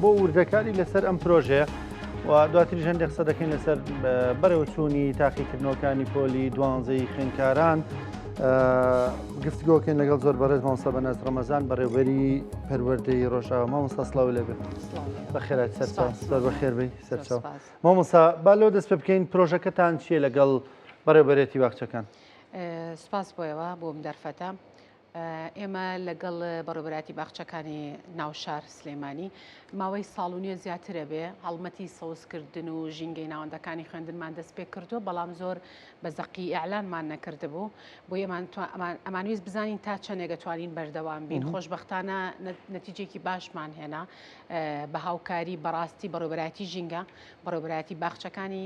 بۆ وردەکاری لەسەر ئەم پرۆژێ و دواتری هەندێک قسە دەکەین لەسەر بەرەوچوونی تاقیکردنەوەکانی پۆلی دوانزەی خوێندکاران گفتگۆکەین لەگەڵ زۆر بەڕێز مامۆستا بەناز ڕەمەزان بەڕێوەبەری پەروەردەی ڕۆژاوە. مامۆستا سڵاو لێبێ. بەخێرات سەرچاو زۆر بەخێر بێی سەرچاو. مامۆستا با لەوە دەست پێ بکەین پرۆژەکەتان چییە لەگەڵ بەڕێوەبەرێتی باخچەکان؟ سپاس بۆیەوە بۆم دەرفەتە. ئێمە لەگەڵ بەڕێوەبەراتی باخچەکانی ناوشار سلێمانی ماوەی ساڵ و نیوە زیاترە بێ هەڵمەتی سەوزکردن و ژینگەی ناوەندەکانی خوێندنمان دەست پێ کردووە، بەڵام زۆر بەزەقی ئەعلانمان نەکردبوو بۆ ئەمانویست بزانین تا چەندێک دەتوانین بەردەوام بین. خۆشبەختانە نەتیجێکی باشمان هێنا بە هاوکاری بەڕاستی بەڕێوەبەراتی ژینگە، بەڕێوەبەراتی باخچەکانی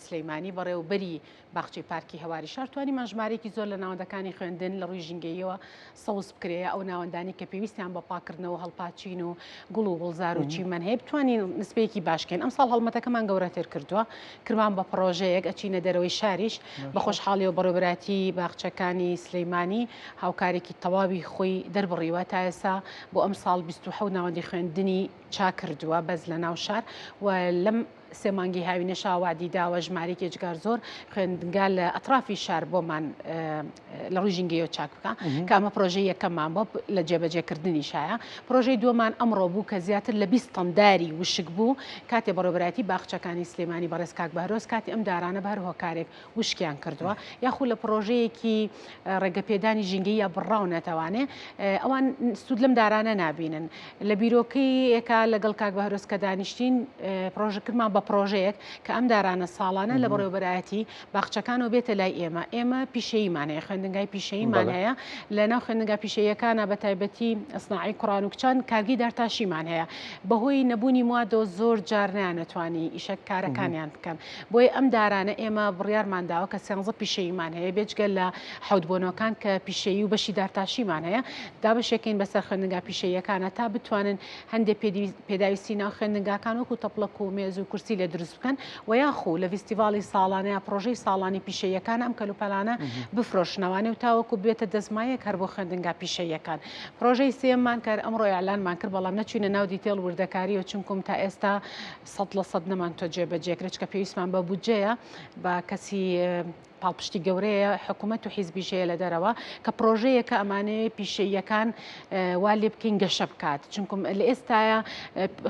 سلێمانی، بەڕێوەبەری باخچەی پارکی هەواری شار توانیمان ژمارەیەکی زۆر لە ناوەندەکانی خوێندن لە ڕووی ژینگەیەوە سەوز بکرێ ئەو ناوەندانی کە پێویستیان بە پاکردنەوە هەڵپاچین و گوڵ و گوڵزار و چیمەن هەیە بتوانین نسبەیەکی باشکەین. ئەم ساڵ هەڵمەتەکەمان گەورەتر کردووە، کردمان بە پرۆژەیەک ئەچینە دەرەوەی شاریش بە خۆشحاڵیەوە بەڕێوەبەراتی باخچەکانی سلێمانی هاوکارێکی تەواوی خۆی دەربڕیوە تا ئێستا بۆ ئەم ساڵ 27 ناوەندی خوێندنی چاک کردووە بەس لە ناو شار و لەم سێ مانگی هاوینە شاوادی داوە ژمارەی جگار زۆر خوێندنگا لە ئەطرافی شار بۆمان لە ڕووی ژینگەیەوە چاک بکە کە ئەمە پرۆژەی یەکەممان بۆ لە جێبەجێکردنی شایە. پرۆژەی دووەمان ئەمڕۆ بوو کە زیاتر لە 20 تەنداری وشک بوو کاتێ بەڕێوەبەراتی باخچەکانی سلێمانی بەڕێز کاک بەهرۆز کاتی ئەم دارانە بە هەر هۆکارێک وشکیان کردووە یاخود لە پرۆژەیەکی ڕێگەپێدانی ژینگەی یا بڕاو نەتەوانێ ئەوان سوود لەم دارانە نابینن. لە بیرۆکەیەکە لەگەڵ کاک بەهرۆز کە دانیشتین پرۆژەکردمان بە پرۆژەیەک کە ئەم دارانە ساڵانە لە بەڕێوەبەراتی باخچەکانەوە بێتە لای ئێمە پیشەییمان هەیە، خوێندنگای پیشەییمان هەیە. لە ناو خوێندنگا پیشەیەکانە بە تایبەتی ئەسناعی قورآن و کچان کارگی دارتاشیمان هەیە بەهۆی نەبوونی موادۆ زۆر جار نەیانەتوانی ئیشە کارەکانیان بکەن. بۆیە ئەم دارانە ئێمە بڕیارمان داوە کە 13 پیشەییمان هەیە بێجگەل لە حەوتبوونەوەکان کە پیشەیی و بەشی دارتاشیمان هەیە دابەشێکین بەسەر خوێندنگا پیشەیەکانە تا بتوانن هەندێک پێداویستی ناو خوێندنگاکان وەکو تەپڵەک و مێز و کورسی لێ دروست بکەن و یاخو لە فیستیڤاڵی ساڵانەیە پرۆژەی ساڵانی پیشەیەکان ئەم کەلوپەلانە بفرۆشنەوانێ و تاوەکو بێتە دەزمایەک هەر بۆ خوێندنگا پیشەیەکان. پرۆژەی سێممان کرد ئەمڕۆ ئەعلانمان کرد بەڵام نەچوینە ناو دیتێڵ وردەکاریەوە چونکم تا ئێستا 100% نەمانتۆ جێبەجێکرێت چکە پێویستمان بە بودجەیە بە کەسی پاڵپشتی گەورەیە حکوومەت و حیزبیشەیە لە دەرەوە کە پرۆژەیەکە ئەمانەیە پیشەیەکان وا لێ بکەین گەشە بکات چونکم لە ئێستاە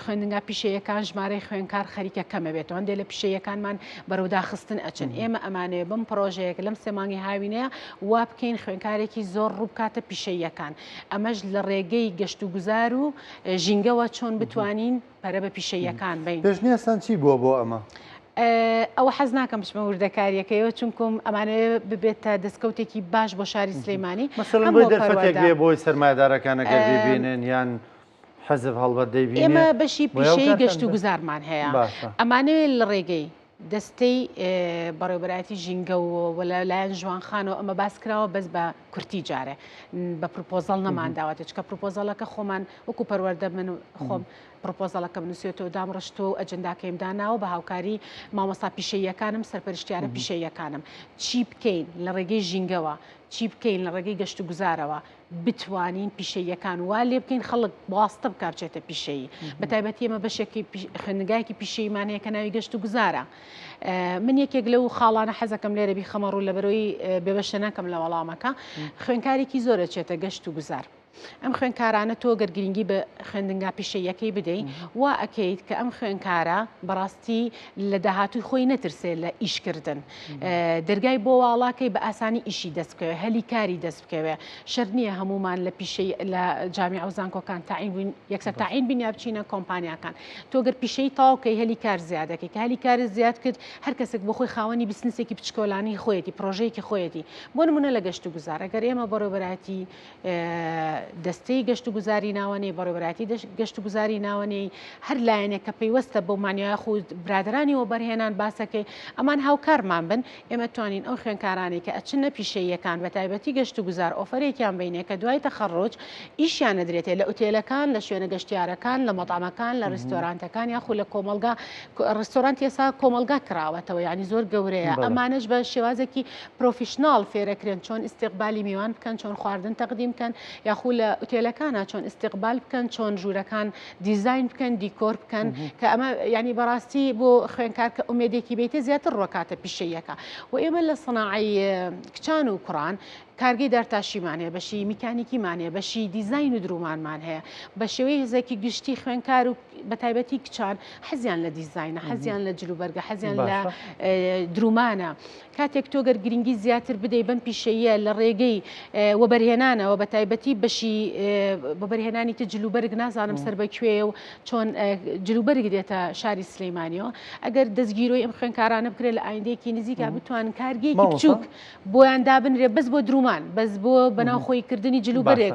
خوێندنگا پیشەیەکان ژمارەی خوێنکار خەریکە کەمە بێتەوە هەندێک لە پیشەیەکانمان بەرەوداخستن ئەچن. ئێمە ئەمانەیە بم پرۆژەیەک لەم سێمانگی هاوینەیە وا بکەین خوێنکارێکی زۆر ڕوو بکاتە پیشەیەکان ئەمەش لە ڕێگەی گەشت و گوزار و ژینگەوە چۆن بتوانین پەرە بە پیشەیەکان بین. پێشنیاستان چی بووە بۆ ئەمە؟ ئەوە حەز ناکەم بچمە وردەکاریەکەیەوە چونکم ئەمانەیە ببێتە دەستکەوتێکی باش بۆ شاری سلێمانی مەسەڵەن بۆی دەرفەتێک بێ بۆی سەرمایەدارەکانەگەر ببینن یان حەزب هەڵبەت دەیبینێ. ئێمە بەشی پیشەی گەشت و گوزارمان هەیە ئەمانەوێت لە ڕێگەی دەستەی بەڕێوەبەراتی ژینگە و لەلایەن ژوانخانەوە ئەمە باس کراوە بەس بە کورتی جارێ بە پرۆپۆزەڵ نەمانداوەتە چکە پرۆپۆزەڵەکە خۆمان وەکو پەروەردە من خۆم پرۆپۆزەڵەکە بنووسێتەوە دامڕشتۆ و ئەجنداکەیم داناوە بە هاوکاری مامۆستا پیشەیەکانم سەرپەرشتیارە پیشەیەکانم چی بکەین لە ڕێگەی ژینگەوە چی بکەین لە ڕێگەی گەشت و گوزارەوە بتوانین پیشەیەکان وا لێ بکەین خەڵک واستە بکارچێتە پیشەیی بە تایبەتی ئەمە بەشێکی خوێندنگایەکی پیشەیمان هەیە کە ناوی گەشت و گوزارە. من یەکێک لەو خاڵانە حەزەکەم لێرە بیخەمەڕ و لەبەرەوەی بێبەشە نەکەم لە وەڵامەکە خوێنکارێکی زۆرە چێتە گەشت و گوزار. ئەم خوێنکارانە تۆ گەرگرنگی بە خوێندنگا پیشەیەکەی بدەین وا ئەکەیت کە ئەم خوێنکارە بەڕاستی لە داهاتوی خۆی نەترسێت لە ئیشکردن دەرگای بۆ واڵاکەی بە ئاسانی ئیشی دەست بکەوێ هەلی کاری دەست بکەوێ شەر نییە هەمومان لە پیشەی لە جامیع و زانکۆکان یەکسەر تاعین بینیا بچینە کۆمپانیاکان تۆ گەر پیشەی تاوکەی هەلی کار زیادەکەی کە هەلی کار زیاد کرد هەر کەسێک بۆ خۆی خاوەنی بسنسێکی بچکۆلانی خۆیەتی پرۆژەیەکی خۆیەتی بۆ نمونە لە گەشت و گوزار ئەگەر ئێمە بەڕێوەبەراتی دەستەی گەشت و گوزاری ناوەنەی بەڕێوەبەراتی گەشت و گوزاری ناوەنەی هەر لایەنێک کە پەیوەستە بۆ مانیۆیا خود برادرانی و بەرهێنان باسەکەی ئەمان هاوکارمان بن ئێمە توانین ئەو خوێنکارانی کە ئەچنە پیشەیەکان بە تایبەتی گەشت و گوزار ئۆفەرێکیان بینێ کە دوای تەخەڕۆج ئیشیان نەدرێتێت لە ئوتێلەکان لە شوێنە گەشتیارەکان لە مەطعمەکان لە ڕستۆرانتەکان یاخود لە کۆمەلگا ڕستۆرانت ئێستا کۆمەلگا کراوەتەوە یعنی زۆر گەورەیە ئەمانش بە شێوازێکی پرۆفیشناڵ فێرەکرێن چۆن ئیستیقبالی میوان بکەن چۆن خواردن تەقدیم بکەن یاخود لە ئوتێلەکانە چۆن ئیستیقبال بکەن چۆن ژوورەکان دیزاین بکەن دیکۆر بکەن کە ئەمە ینی بەڕاستی بۆ خوێنکار کە ئومێدێکی بێتە زیاتر ڕۆکاتە پیشەیەەکە و ئێمە لە سەناعی کچان و کوڕان کارگەی دەرتاشیمان هەیە بەشی میکانیکیمان هەیە بەشی دیزاین و درومانمان هەیە بە شێوەی هزێکی گشتی خوێنکار و بەتایبەتی کچان حەزیان لە دیزاینە حەزیان لە جلوبەرگە حەزیان لە درومانە کاتێک تۆ گەر گرنگی زیاتر بدەی بەم پیشەیە لە ڕێگەی وەبەرهێنانەوە بەتایبەتی بەشی بەبەرهێنانی تە جلوبەرگ نازانم سەر بەکوێ و چۆن جلوبەرگ دێتە شاری سلەیمانیەوە ئەگەر دەستگیرۆی ئەم خوێنکارانە بکرێت لە ئایندەیەکی نزیکا بتوان کارگەیەکی بچووک بۆیان دابنرێ بەس بۆ درومان بەس بۆ بەناوخۆیکردنی جلوبەرێک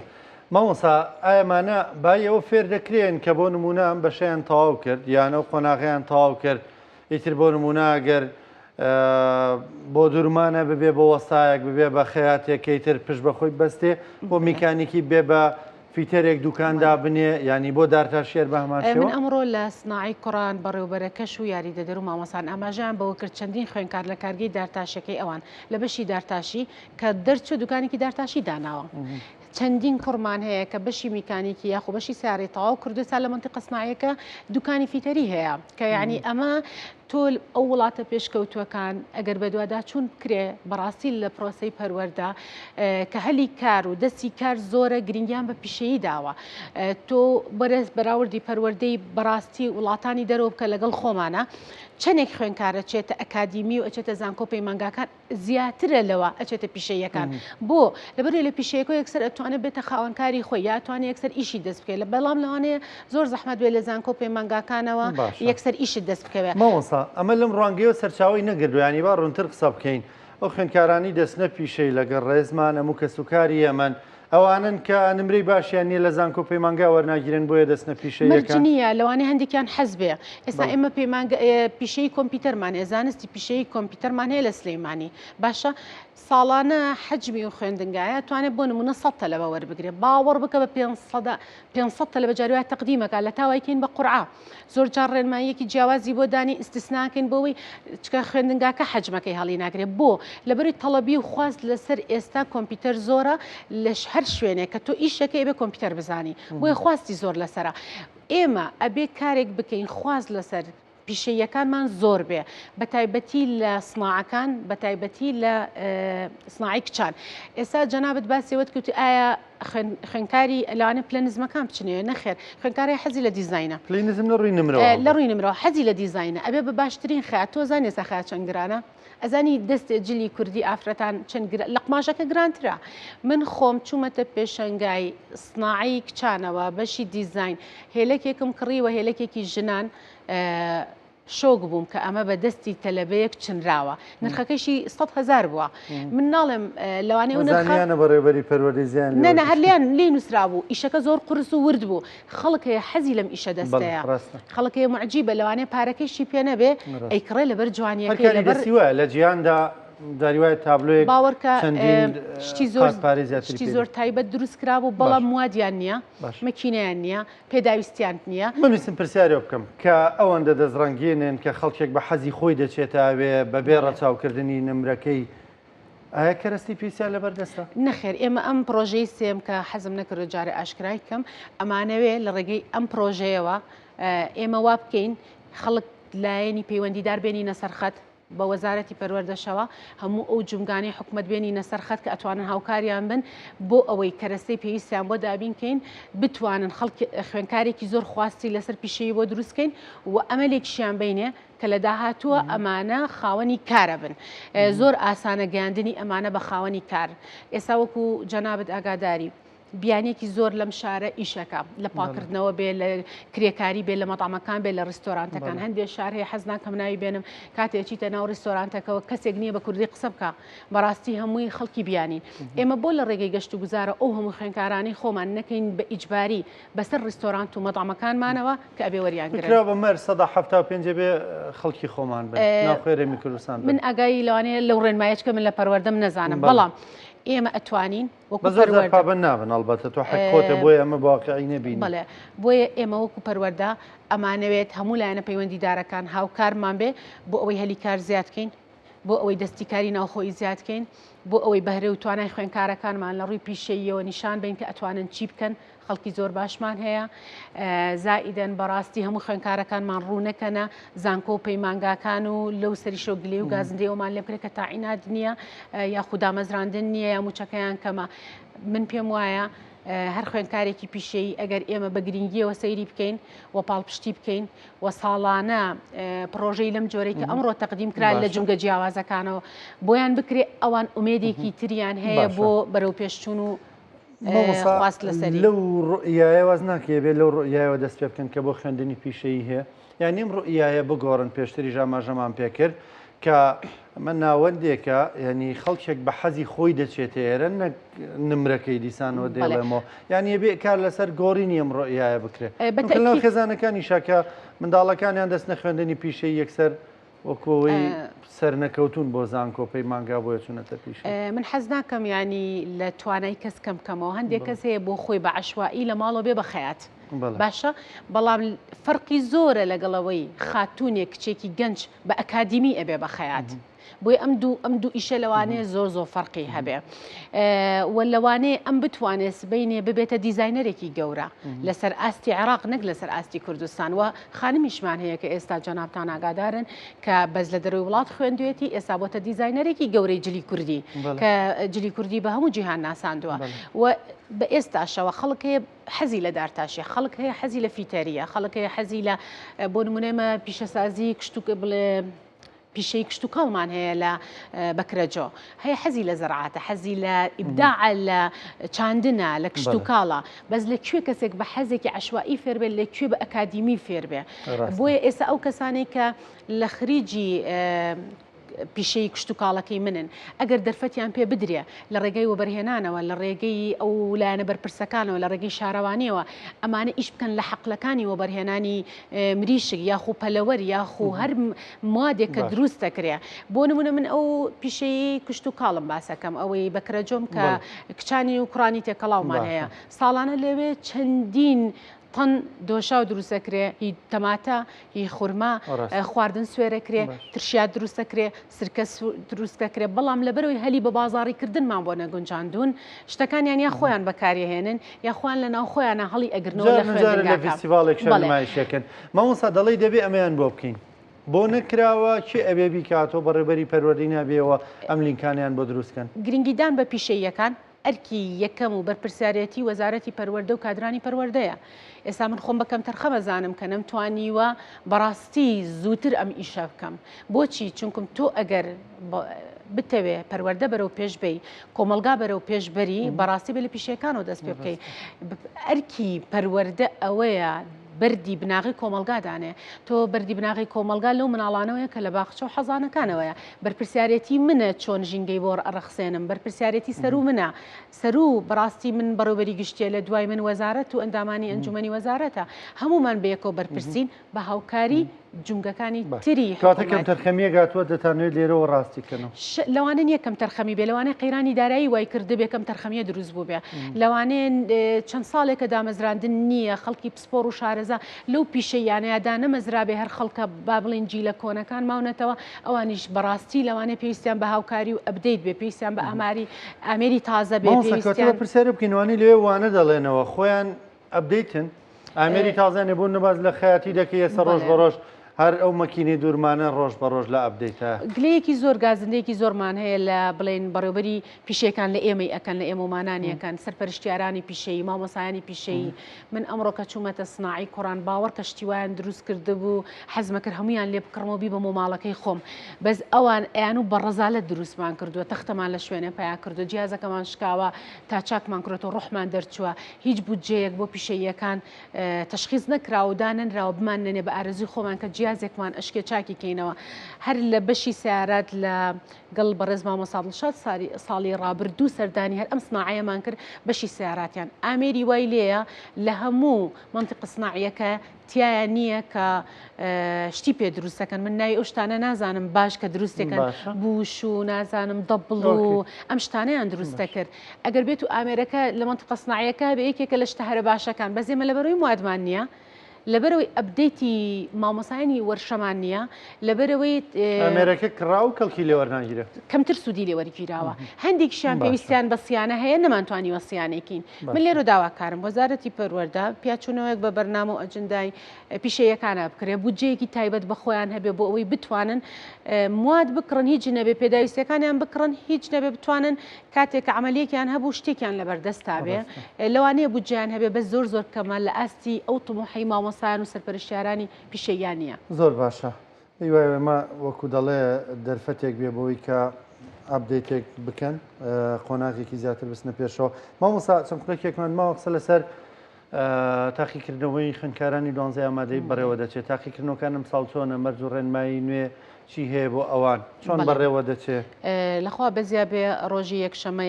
مامۆستا ئایەمانە بایەوە فێر دەکرێن کە بۆ نمونە ئەم بەشیان تەواو کرد یانە قۆناغیان تەواو کرد ئیتر بۆ نمونە ئەگەر بۆ دوورمانە ببێ بە وەستایەک ببێ بە خەیاتێک ئیتر پشت بەخۆی بەستێ بۆ میکانیکی بێ بە فیتەرێک دوکاندا بنێ ینی بۆ دارتاشێر بە هەماشەوە من ئەمڕۆ لە سناعی کوڕان بەڕێوبەرەکەش و یاریدەدەر و مامۆسان ئاماژیان بەوە کرد چەندین خوێنکار لە کارگەی دارتاشەکەی ئەوان لە بەشی دارتاشی کە دەرچوو دوکانێکی دارتاشی داناوە چەندین کوڕمان هەیە کە بەشی میکانیکی یاخۆ بەشی سیارەی تەواو کردو تا لە منتیقە سناعیەکە دوکانی فیتەری هەیە کە یعنی ئەمە تۆ ئەو وڵاتە پێشکەوتووەکان ئەگەر بەدووادا چوون بکرێ بەڕاستی لە پرۆسەی پەروەەردە کە هەلی کار و دەستی کار زۆرە گرنگیان بە پیشەیی داوە تۆ بەرز بەراوردی پەروەردەی بەڕاستی وڵاتانی دەرەوە بکە لەگەڵ خۆمانە چەندێک خوێنکارە چێتە ئەکادیمی و ئەچێتە زانکۆپی مانگاکان زیاترە لەوە ئەچێتە پیشەیەکان بۆ لەبەرێ لە پیشەیەکۆ یەکسەر ئەتوانێت بێتە خاوەنکاری خۆی یاتوانێت یەکسەر ئیشی دەست بکەێت لە بەڵام لەوانەیە زۆر زەحمەت بێت لە زانکۆپی مانگاکانەوە یەکسەر ئیشت دەست بکەوێت مامۆستا ئەمە لەم ڕوانگەیەوە سەرچاوی نەگردویانی با ڕوونتر قسە بکەین ئەو خوێنکارانی دەستنە پیشەی لەگەڵ ڕێزمان هەموو کەسوکاری ئەمەن ئەوانن کە نمرەی باشیان نیە لە زانکۆپی مانگا وەرناگیرن بۆیە دەستنە پیشەیەکان نیە لەوانەیە هەندێکیان حەز بێ ئێستا ئێمە پیشەی کۆمپیوتەرمان هەیە زانستی پیشەی کۆمپیوتەرمان هەیە لە سلەیمانی باشە ساڵانە حەجمی و خوێندنگایە توانێت بۆ نمونە 100 تەلەوە وەربگرێت باوەڕ بکە بە 500 تەلە بەجاروات تەقدیمەکە لە تاوایکەین بە قورعا زۆر جار ڕێنماییەکی جیاوازی بۆ دانی ئیستیسناکەین بۆەوەی چکە خوێندنگاکە حەجمەکەی هەڵی ناگرێت بۆ لەبەری تەڵەبی و خواست لەسەر ئێستا کۆمپیوتەر زۆرە لە هەر شوێنێک کە تۆ ئیشەکەی بێ کۆمپیوتەر بزانی بۆیە خواستی زۆر لەسرە ئێمە ئەبێ کارێک بکەین خواست لەسەر پیشەیەکانمان زۆر بێ بەتایبەتی لە سناعەکان بەتایبەتی لە سناعی کچان ئێستا جەنابەت باسیەوەت کەوتی ئایا خوێنکاری لەوانێ پلەنزمەکان بچنێ نەخێر خوێنکاری حەزی لە دیزاینە پلەنزم لە ڕووی نمرەوە لە ڕووی نمرەوە حەزی لە دیزاینە ئەبێ بە باشترین خەیات تۆ زانێ ئێستا خەیات چەند گرانە ئەزانی دەست جلی کوردی ئافرەتان چەند لە قماشەکە گرانترە من خۆم چوومەتە پێشەنگای سناعی کچانەوە بەشی دیزاین هێلەکێکم کڕیوە هێلەکێکی ژنان شۆک بووم کە ئەمە بە دەستی تەلەبەیەک چنراوە نرخەکەشی 100,000 بووە من ناڵێم لەوانەیە نرخیانە بەڕێوەبەری پەروەردەیزیان نەنە هەرلیان لێ نووسرا بوو ئیشەکە زۆر قورس و ورد بوو خەڵکەیە حەزی لەم ئیشە دەستەیە خەڵکەیە معجیبە لەوانەیە پارەکەیشی پێ نەبێ ئەیکڕێ لەبەر جوانیەکەی لەبەر لە جیهاندا داریوای تابلۆیەک باوەڕکە شتی زۆر تایبەت دروست کرابوو بەڵام موادیان نییە مەکینەیان نییە پێداویستیان نییە بەویستم پرسیارێ بکەم کە ئەوەندە دەزڕەنگێنن کە خەڵکێک بە حەزی خۆی دەچێتاوێ بەبێ ڕەچاوکردنی نمرەکەی ئایا کەرەستی پیسیان لەبەردەستە؟ نەخێر ئێمە ئەم پرۆژەی سێم کە حەزم نەکرد جارێ ئاشکرای بکەم ئەمانەوێ لە ڕێگەی ئەم پرۆژەیەوە ئێمە وا بکەین خەڵک لایەنی پەیوەندیدار بێنینە سەرخەت بە وەزارەتی پەروەردەشەوە هەموو ئەو جومگانی حکومت بێنینە سەرخەت کە ئەتوانن هاوکاریان بن بۆ ئەوەی کەرەستەی پێویستیان بۆ دابینکەین بتوانن خوێنکارێکی زۆر خواستی لەسەر پیشەیە بۆ دروستکەین و ئەمەلێکیشیان بینێ کە لە داهاتووە ئەمانە خاوەنی کارە بن زۆر ئاسانە گەیاندنی ئەمانە بە خاوەنی کار ئێستا وەکو جەنابەت ئاگاداری بیانێکی زۆر لەم شارە ئیشەکە لە پاکردنەوە بێ لە کرێکاری بێ لە مەطعمەکان بێ لە ڕستۆرانتەکان هەندێک شار هەیە حەز ناکەم ناوی بێنم کاتێکیتە ناو ڕستۆرانتەکەەوە کەسێک نییە بە کوردی قسە بکە بەڕاستی هەمووی خەڵکی بیانین ئێمە بۆ لە ڕێگەی گەشت و گوزارە ئەو هەموو خوێنکارانی خۆمان نەکەین بە ئیجباری بەسەر ڕستۆرانت و مەطعمەکانمانەوە کە ئەبێ وەریانگرن بە مەر 175 بێ خەڵکی خۆمان بن ناوخێرەمی کوردستان من ئاگایی لەوانەیە لەو ڕێنمایەچکە من لە پەروەردەم نەزانم بەڵام ئێمە ئەتوانین وەکو زۆر پابند نابن ئەڵبەتە تۆ حەقۆتە بۆیە ئەمە واقعی نەبین بەڵێ بۆیە ئێمە وەکو پەروەردە ئەمانەوێت هەموو لایەنە پەیوەندیدارەکان هاوکارمان بێ بۆ ئەوەی هەلی کار زیادکەین بۆ ئەوەی دەستیکاری ناوخۆی زیادکەین بۆ ئەوەی بەهرە و توانای خوێندکارەکانمان لە ڕووی پیشەیەوە نیشان بین کە ئەتوانن چی بکەن خەڵکی زۆر باشمان هەیە زائیدەن بەڕاستی هەموو خوێندکارەکانمان ڕوونەکەنە زانکۆ و پەیمانگاکان و لەو سەریشۆ گلێ و گازندەیەوەمان لێ بکرێت کە تاعینات نییە یا خودامەزراندن نییە یا موچەکەیان کەمە من پێم وایە هەر خوێندکارێکی پیشەیی ئەگەر ئێمە بە گرنگیەوە سەیری بکەین و پاڵپشتی بکەین و ساڵانە پرۆژەی لەم جۆرەی کە ئەمڕۆ تەقدیم کرا لە جونگە جیاوازەکانەوە بۆیان بکرێ ئەوان ئومێدێکی تریان هەیە بۆ بەرەو پێشچوون و خواست لەسەری لەو ڕوئیایەوەز ناکێ بێت لەو ڕوئیایەوە دەست پێ بکەن کە بۆ خوێندنی پیشەیی هەیە یعنی ئەم ڕوئیایە بگۆڕن پێشتری ژاماژەمان پێکرد کە من ناوەندێکە ینی خەڵکێک بە حەزی خۆی دەچێتە ئێرە نمرەکەی دیسانەوە دێڵێمەوە یعنی بێ کار لەسەر گۆڕینی ئەم ڕۆیایە بکرێت لەو خێزانەکانی شاکە منداڵەکانیان دەستنە خوێندنی پیشەی یەکسەر وەکەوەی سەرنەکەوتون بۆ زانکۆ پەیمانگا بۆ چونەتە پیش من حەز ناکەم ینی لە توانای کەس کەمکەمەوە هەندێک کەس هەیە بۆ خۆی بە عەشوایی لە ماڵەوە بێ بەخەیات باشە بەڵام فەرقی زۆرە لەگەڵەوەی خاتونێک کچێکی گەنج بە ئەکادیمی ئەبێ بەخەیات بۆی ئەم دوو ئیشە لەوانەیە زۆر فەرقی هەبێ و لەوانەیە ئەم بتوانێت سبەینێ ببێتە دیزاینەرێکی گەورە لەسەر ئاستی عێراق نەک لەسەر ئاستی کوردستان و خانمیشمان هەیە کە ئێستا جەنابتان ئاگادارن کە بەز لە دەروی وڵات خوێندوێتی ئێستا بۆتە دیزاینەرێکی گەورەی جلی کوردی کە جلی کوردی بە هەموو جیهان ناساندووە و بە ئێستاشەوە خەڵک هەیە حەزی لە دارتاشی خەڵک هەیە حەزی لە فیتەریە خەڵک هەیە حەزی لە بۆ نمونەمە پیشەسازی کشتوک بڵێ پیشەی کشت و کاڵمان هەیە لە بەکرەجۆ هەیە حەزی لە زەرعاتە حەزی لە ئیبداع لە چاندنە لە کشت و کاڵە بەس لەکوێ کەسێک بە حەزێکی عەشوایی فێر بێت لەکوێ بە ئەکادیمی فێر بێ بۆیە ئێستا ئەو کەسانەی کە لە خریجی پیشەی کشت و کاڵەکەی منن ئەگەر دەرفەتیان پێ بدرێ لە ڕێگەی وەبەرهێنانەوە لە ڕێگەی ئەو لایەنە بەرپرسەکانەوە لە ڕێگەی شارەوانیەوە ئەمانە ئیش بکەن لە حەقلەکانی وەبەرهێنانی مریشک یاخو پەلەوەر یاخو هەر موادێک کە دروست دەکرێ بۆ نمونە من ئەو پیشەی کشت و کاڵم باسەکەم ئەوەی بەکرەجۆم کە کچانی و کوڕانی تێکەڵاومان هەیە ساڵانە لەوێ چەندین تەن دۆشا و دروستەکرێ هی تەماتە هی خورما خواردن سوێرەکرێ ترشیات دروستەکرێ سرکە دروستەکرێ بەڵام لەبەرەوەی هەلی بە بازاڕیکردنمان بۆ نەگونجاندون شتەکانیان یا خۆیان بەکارهێنن یا خۆیان لە ناو خۆیانە هەڵی ئەگرنەوە لە خوێندنگاکان فیستیڤالێک شەرمایشەکەن مامۆستا دەڵێی دەبێ ئەمەیان بۆ بکەین بۆ نەکراوە چی ئەبێ بیکاتەوە بەڕێبەری پەروەردەی نابێەوە ئەم لینکانیان بۆ دروستکەن گرنگیدان بە پیشەیەکان ئەرکی یەکەم و بەرپرسیارەتی وەزارەتی پەروەردە و کادرانی پەروەردەیە ئێستا من خۆم بەکەم تەرخە بەزانم کە نەمتوانیوە بەڕاستی زووتر ئەم ئیشە بکەم بۆچی چونکم تۆ ئەگەر بتەوێ پەروەردە بەرەو پێشبەی کۆمەلگا بەرەو پێشبەری بەڕاستی بێ لە پیشەکانەوە دەست پێ بکەیت ئەرکی پەروەردە ئەوەیە بەردی بناغی کۆمەلگادانێ تۆ بەردی بناغی کۆمەلگا لەو مناڵانەوەیە کە لە باخچە و حەزانەکانەوەیە بەرپرسیارەتی منە چۆن ژینگەی بۆ ئەڕەخسێنم بەرپرسیارەتی سەرو منە سەرو بەڕاستی من بەڕێوەبەری گشتیە لە دوای من وەزارەت و ئەندامانی ئەنجومەنی وەزارەتە هەمومان بەیەکەوە بەرپرسین بە هاوکاری جونگەکانی تری کاتێکم تەرخەمیە گاتووە دەتانوێت لێرەوە ڕاستیکەنەوە لەوانە یەکەم تەرخەمی بێ لەوانەیە قەیرانی دارایی وای کرد بێکەم تەرخەمیە دروست بوو بێ لەوانەیە چەند ساڵێکە دامەزراندن نییە خەڵکی پسپۆڕ و شارەزا لەو پیشەیانەیەدا نەمەزرا بێ هەر خەڵکە با بڵێن جیلە کۆنەکان ماونەتەوە ئەوانیش بەڕاستی لەوانەیە پێویستیان بە هاوکاری و ئەبدەیت بێ پێویستیان بە ئامێری تازە بێ پرسیارە بکەینوانی لێ وانە دەڵێنەوە خۆیان ئەبدەیتن ئامێری تازانێ بوون نەباز لە خەیاتی دەکەی ئێستا ڕۆژ بە ڕۆژ هەر ئەو مەکینەی دوورمانە ڕۆژ بە ڕۆژ لە ئەبدەیتە گلەیەکی زۆر گازندەیەکی زۆرمان هەیە لە بڵێن بەڕێوەبەری پیشەکان لە ئێمەی ئەکەن لە ئێمەمانانیەکان سەرپەرشتیارانی پیشەی مامۆسایانی پیشەی من ئەمڕۆ کە چوومەتە سناعی کوڕان باوەڕ کە شتیوایان دروست کرده بوو حەزمە کرد هەمویان لێ بکڕمەوە بی بە مۆماڵەکەی خۆم بەس ئەوان ئەیان و بە ڕەزالەت دروستمان کردووە تەختەمان لە شوێنێ پیا کردو جیازەکەمان شکاوە تا چاکمان کڕێتەوە ڕۆحمان دەرچووە هیچ بودجەیەک بۆ پیشەیەکان تەشخیص نەکراوە دانەنراوە بمان نەنێ بە ئارەزوی خۆمان کە جیازێکمان ئەشکێ چاکی کەینەوە هەر لە بەشی سیارات لە گەڵ بەڕێز مامۆستا دڵشاد ساڵی ڕابردوو سەردانی هەر ئەم سناعەیەمان کرد بەشی سیاراتیان ئامێری وای لێیە لە هەموو منطقە سناعیەکە تایە نییە کە شتی پێ دروستەکەن من ناوی ئەو شتانە نازانم باش کە دروستەکەن بوش و نازانم دەبڵ و ئەم شتانەیان دروستە کرد ئەگەر بێت و ئامێرەکە لە منطقە سناعیەکە بە یەکێکە لە شتە هەرە باشەکان بەزێمە لەبەرەوەی موادمان نییە لەبەرەوەی ئەبدەیتی مامۆسایانی وەرشەمان نییە لەبەرەوەی ئەمێرەکە کڕا و کەڵکی لێ وەرناگیرە کەمتر سوودی لێ وەرگیراوە هەندێکیشیان پێویستیان بە سییانە هەیە نەمانتوانی وەسییانێکین من لێرە داواکارم وەزارەتی پەروەردە پیاچوونەوەیەک بە بەرنامە و ئەجندای پیشەیەکانە بکرێ بودجەیەکی تایبەت بە خۆیان هەبێ بۆ ئەوەی بتوانن مواد بکڕن هیچ نەبێ پێداویستەکانیان بکڕن هیچ نەبێ بتوانن کاتێک عملیەکیان هەبوو شتێکیان لەبەردەستا بێ لەوانەیە بودجیان هەبێ بە زۆر کەمە لە ئاستی ئەو تموحی مامۆسایان و سەرپەرشتیارانی پیشەیان نییە زۆر باشە ئێمە وەکو دەڵێ دەرفەتێک بێ بەوەی کە ئەبدەیتێک بکەن قۆناغێکی زیاتر بستنە پێشەوە مامۆستا چەند قوڵێکێکمان ماوە قسە لەسەر تاقیکردنەوەی خوێندکارانی 12 ئامادەی بەڕێوە دەچێت تاقیکردنەوەکانم ساڵ چۆنە مەرج و ڕێنمایی نوێ چی هەیە بۆ ئەوان چۆن بەڕێوە دەچێت لەخوا بەزیا بێ ڕۆژی یەکشەمە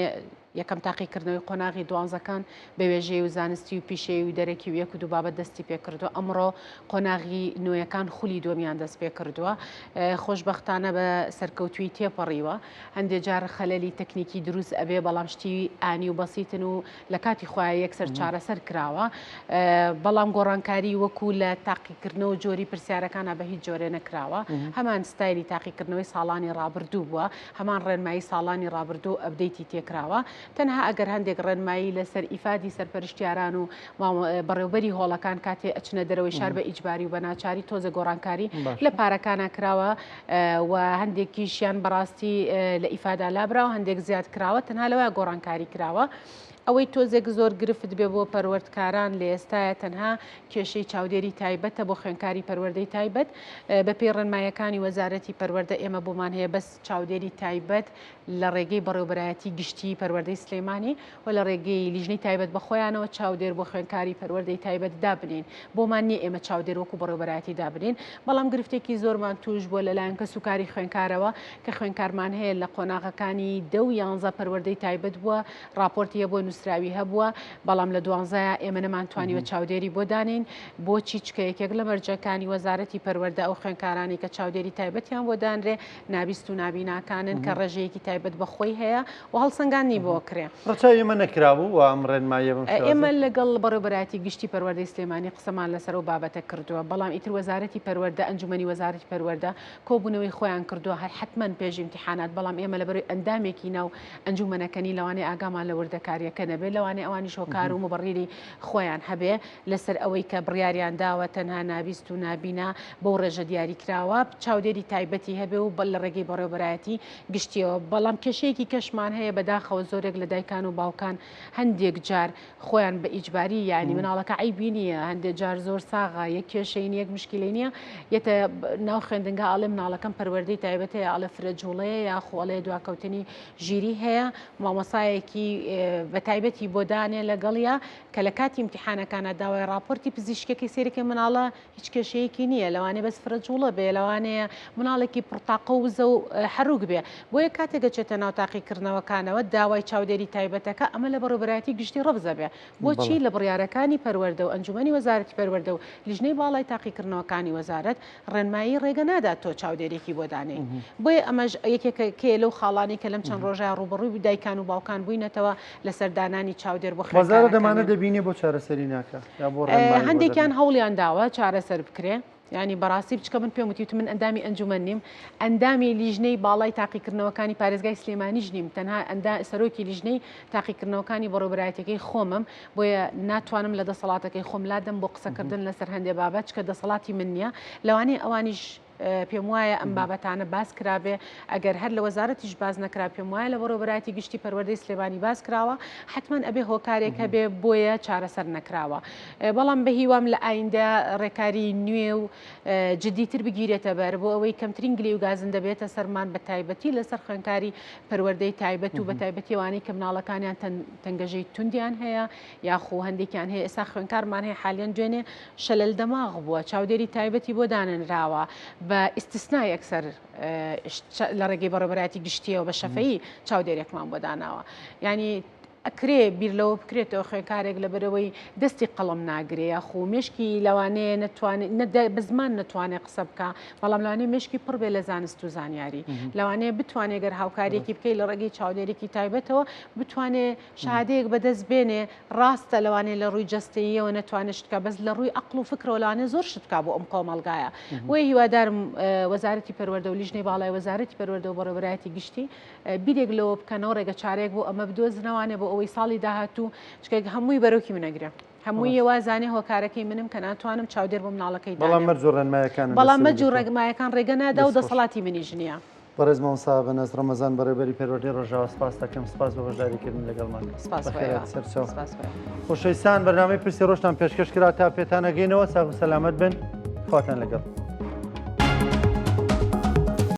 یەکەم تاقیکردنەوەی قۆناغی دوانزەکان بە وێژەی و زانستی و پیشەی و دەرەکی و یەک و دوو بابەت دەستی پێکردووە ئەمڕۆ قۆناغی نوێیەکان خولی دۆمیان دەست پێ کردووە خۆشببختانە بە سەرکەوتوی تێپەڕیوە هەندێک جار خەلەلی تەکنیکی دروست ئەبێ بەڵام شتی ئانی و بەسیتن و لە کاتی خۆیان یەکسەر چارەسەر کراوە بەڵام گۆڕانکاری وەکو لە تاقیکردنەوە جۆری پرسیارەکانە بە هیچ جۆرێ نەکراوە هەمان ستایلی تاقیکردنەوەی ساڵانی ڕابردوو بووە هەمان ڕێنمایی ساڵانی ڕابردوو ئەبدەیتی تێکراوە تەنها ئەگەر هەندێک ڕێنمایی لەسەر ئیفادی سەرپەرشتیاران و بەڕێوبەری هۆڵەکان کاتێ ئەچنە دەرەوەی شار بە ئیجباری و بە ناچاری تۆزە گۆڕانکاری لە پارەکانە کراوە و هەندێکیشیان بەڕاستی لە ئیفادا لابراوە هەندێک زیاد کراوە تەنها لەوە گۆڕانکاری کراوە ئەوەی تۆزێک زۆر گرفت بێ بۆ پەروەردکاران لە ئێستاە تەنها کێشەی چاودێری تایبەتە بۆ خوێنکاری پەروەردەی تایبەت بە پێی ڕێنمایەکانی وەزارەتی پەروەردە ئێمە بۆمان هەیە بەس چاودێری تایبەت لە ڕێگەی بەڕێوەبەرایەتی گشتی پەروەردەی سلێمانی و لە ڕێگەی لیژنەی تایبەت بە خۆیانەوە چاودێر بۆ خوێنکاری پەروەردەی تایبەت دابنین بۆمان نییە ئێمە چاودێر وەکو بەڕێوەبەرایەتی دابنین بەڵام گرفتێکی زۆرمان توش بۆ لەلایەن کەسوکاری خوێنکارەوە کە خوێنکارمان هەیە لە قۆناغەکانی 10 و 11 پەروەردەی تایبەت بووە راپۆرتیە بۆ نووسراوی هەبووە بەڵام لە 12 ئێمە نەمانتوانیوە چاودێری بۆ دانین بۆچی چکەیەکێک لە مەرجەکانی وەزارەتی پەروەردە ئەو خوێنکارانی کە چاودێری تایبەتیان بۆ دانرێ نابیست و نابیناکانن کە ڕێژەیەکی تایبەت بەخۆی هەیە و هەڵسەنگانی بۆ کرێ ڕچای ئێمە نەکرابوو و ئەم ڕێنمایە ئێمە لەگەڵ بەڕێوەبەرایەتی گشتی پەروەردەی سلێمانی قسەمان لەسەر و بابەتە کردووە بەڵام ئیتر وەزارەتی پەروەردە ئەنجومەنی وەزارەتی پەروەردە کۆبوونەوەی خۆیان کردووە هەر حتمەن پێش ئیمتیحانات بەڵام ئێمە لەبەر ئەندامێکی ناو ئەنجومەنەکەنی لەوانەیە ئاگامان لە وردەکاریەکە نەبێت لەوانەیە ئەوانی شۆکار و مبڕیری خۆیان هەبێ لەسەر ئەوەی کە بڕیاریان داوە تەنها نابیست و نابینا بەو ڕێژە دیاری کراوە چاودێری تایبەتی هەبێ و بەل لە ڕێگەی بەڕێوەبەرایەتی گشتیەوە بەڵام کێشەیەکی کەشمان هەیە بەداخەوە زۆرێک لە دایکان و باوکان هەندێک جار خۆیان بە ئیجباری یعنی مناڵەکە عیبی نییە هەندێک جار زۆر ساغا یەک کێشەی یەک مشکلەی نییە یەتە ناو خوێندنگا ئاڵێ مناڵەکەم پەروەردەی تایبەت هەیە ئاڵە فرەجوڵەیە یا خۆڵێ دواکەوتنی ژیری هەیە مامۆسایەکی بە تایبەتی بۆ دانێ لەگەڵیا کە لە کاتی امتحانەکانە داوای راپۆرتی پزیشکێکی سێرەکە مناڵە هیچ کێشەیەکی نییە لەوانێ بەس فرەجوڵە بێ لەوانەیە مناڵێکی پڕتاقە وزە و حروک بێ بۆیە کاتێک دەچێتە ناو تاقیکردنەوەکانەوە داوای چاودێری تایبەتەکە ئەمە لە بەڕێوەبەرایەتی گشتی ڕەبزە بێ بۆچی لە بڕیارەکانی پەروەردە و ئەنجومەنی وەزارەتی پەروەردە و لیژنەی باڵای تاقیکردنەوەکانی وەزارەت ڕێنمایی ڕێگە نادات تۆ چاودێرێکی بۆ دانێ بۆیە ئەمەش یەکێکە کێ لەو خاڵانی کە لەم چەند ڕۆژای ڕوبەڕووی دایکان و باوکان بووینەتەوە لە سەردانانی چاودێر بۆ وەزارە دەمانە دەبینێ بۆ چارەسەری ناکە هەندێکیان هەوڵیان داوە چارەسەر بکرێ ینی بەڕاستی بچکە من پێم وتی من ئەندامی ئەنجومەن نیم ئەندامی لیژنەی باڵای تاقیکردنەوەکانی پارێزگای سلێمانیش نیم تەنها سەرۆکی لیژنەی تاقیکردنەوەکانی بەڕێوەبەرایەتەکەی خۆمم بۆیە ناتوانم لە دەسەڵاتەکەی خۆم لادەم بۆ قسەکردن لەسەر هەندێک بابەت چکە دەسەڵاتی من نییە لەوانەیە ئەوانیش پێم وایە ئەم بابەتانە باس کرابێ ئەگەر هەر لە وەزارەتیش باز نەکرا پێم وایە لە بەڕێوەبەرایەتی گشتی پەروەردەی سلێمانی باس کراوە حتمما ئەبێ هۆکارێک هەبێ بۆیە چارەسەر نەکراوە بەڵام بە هیوام لە ئایندا ڕێکاری نوێ و جدیتر بگیرێتە بەر بۆ ئەوەی کەمترین گلێ و گازن دەبێتە سەرمان بە تایبەتی لەسەر خوێنکاری پەروەردەی تایبەت و بە تایبەتیوانەی کە مناڵەکانیان تەنگەژەی توندیان هەیە یاخۆ هەندێکیان هەیە ئێستا خوێنکارمان هەیە حالیان دوێنێ شەلل دەماغ بووە چاودێری تایبەتی بۆ دانراوە بە ئیستثنا یەکسەر لە ڕێگەی بەڕێوەبەرایەتی گشتیەوە بە شەفەیی چاودێرێکمان بۆ داناوە ینی ئەکرێ بیر لەوە بکرێتەوە خوێنکارێک لەبەرەوەی دەستی قەڵم ناگرێ خو مشکی لەوانەیە بە زمان نتوانێت قسە بکە بەڵام لەوانەیە مشکی پڕ بێ لە زانست و زانیاری لەوانەیە بتوانێت گەر هاوکارێکی بکەی لە ڕێگەی چاودێرێکی تایبەتەوە بتوانێت شادەیەک بەدەست بێنێ ڕاستە لەوانەیە لە ڕووی جستەیەوە نتوانێت شتکە بەس لە ڕووی عقل و فکرەوە لەوانەیە زۆر شتکا بۆ ئەم قۆمەڵگایە وی هیوادارم وەزارەتی پەروەردە و لیژنەی باڵای وەزارەتی پەروەردە و بەڕێوەبەرایەتی گشتی بیرێک لەوە بکەنەوە ڕێگە چارەیەک بۆ ئەمە بدۆزنەوانێ بۆ ئەوەی ساڵی داهاتوو چکێک هەمووی بەرەوکی منەگرێ هەمووی ێوازانێ هۆکارەکەی منم کە ناتوانم چاودێر بۆ مناڵەکەی بەڵام مەرج و ڕێگمایەکان ڕێگە نادا و دەسەڵاتی منی ژنیە بەڕێز مامۆستا بەنەس ڕەمەزان بەڕێوەبەری پەروەردەی ڕۆژاوە سپاس دەکەم سپاس بە بەشداریکردن لەگەڵمان خۆشەویستان بەرنامەی پرسی ڕۆژتان پێشکەش کرا تا پێتان ئەگەینەوە ساغ و سەلامەت بن خواتان لەگەڵ